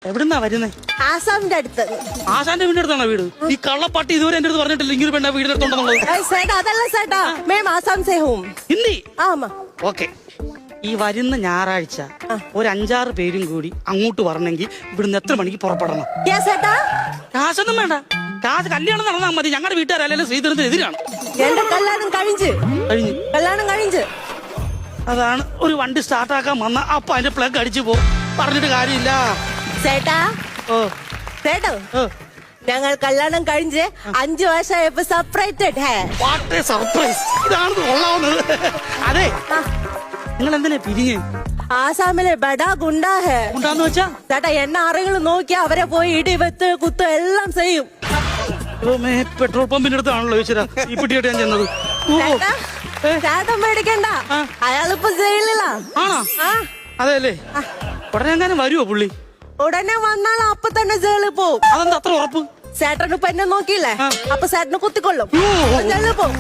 എവിടുന്നാ വരുന്നേ? ആസാമിന്റെ അടുത്ത്. ആശാന്റെ വീടിന്റെ അടുത്താണോ വീട്? ഈ കള്ളപ്പാട്ടി ഇതുവരെ എന്റെ അടുത്ത് പറഞ്ഞിട്ടില്ല ഇങ്ങനെ പെണ്ണ വീടിന്റെ അടുത്തുണ്ടെന്നുള്ളത്. സേട്ടാ അതല്ല സേട്ടാ, മേം ആസാം സേ ഹൂം. ഹിന്ദി? ആമാ. ഓക്കെ. ഈ വരുന്ന ഞായറാഴ്ച ഒരു 5-6 പേരും കൂടി അങ്ങോട്ട് വരണമെങ്കിൽ ഇവിടുന്ന് എത്ര മണിക്ക് പുറപ്പെടണം? കാശൊന്നും വേണ്ട. കാശ് കല്യാണം നടന്നാൽ മതി. ഞങ്ങളുടെ വീട്ടുകാരല്ലെങ്കിലും ശ്രീധരത്തിന് എതിരാണ്. എന്റെ കല്യാണം കഴിഞ്ഞ്. അതാണ് ഒരു വണ്ടി സ്റ്റാർട്ടാക്കാൻ വന്ന അപ്പൊ അതിന്റെ പ്ലഗ് അടിച്ചു പോ. പറഞ്ഞിട്ട് കാര്യമില്ല. ചേട്ടാ ചേട്ടോ, ഞങ്ങൾ കല്യാണം കഴിഞ്ഞ് 5 വർഷമായപ്പോ സെപ്പറേറ്റഡ്. What A surprise. ഇതാണ് കൊള്ളാവുന്നത്. അതെ, നിങ്ങൾ എന്തിനാ പിരിഞ്ഞ്? ആസാമിലെ ബഡാ ഗുണ്ടാ ഹേ. ഗുണ്ടാന്ന് വെച്ചാ ചേട്ടാ എന്നെ ആരെങ്കിലും നോക്കിയാ അവരെ പോയി ഇടിവെത്ത് കുത്ത് എല്ലാം ചെയ്യും. പെട്രോൾ പമ്പിന്റെ അടുത്താണല്ലോ ഈശ്വര ഈ പിടിയായിട്ട് ഞാൻ ചെന്നത്. ചേട്ടൻ പേടിക്കണ്ട, അയാളിപ്പോ ജയിലിലാ. ആണോ? അതെല്ലേ. ഉടനെ എങ്ങാനും വരുവോ പുള്ളി? ഉടനെ വന്നാൽ അപ്പൊ തന്നെ ജയിലിൽ പോവും. അതെന്താ അത്ര ഉറപ്പ്? ചേട്ടന് ഇപ്പൊ എന്നെ നോക്കിയില്ലേ, അപ്പൊ ചേട്ടന് കുത്തിക്കൊള്ളും. ജയിലിൽ പോവും.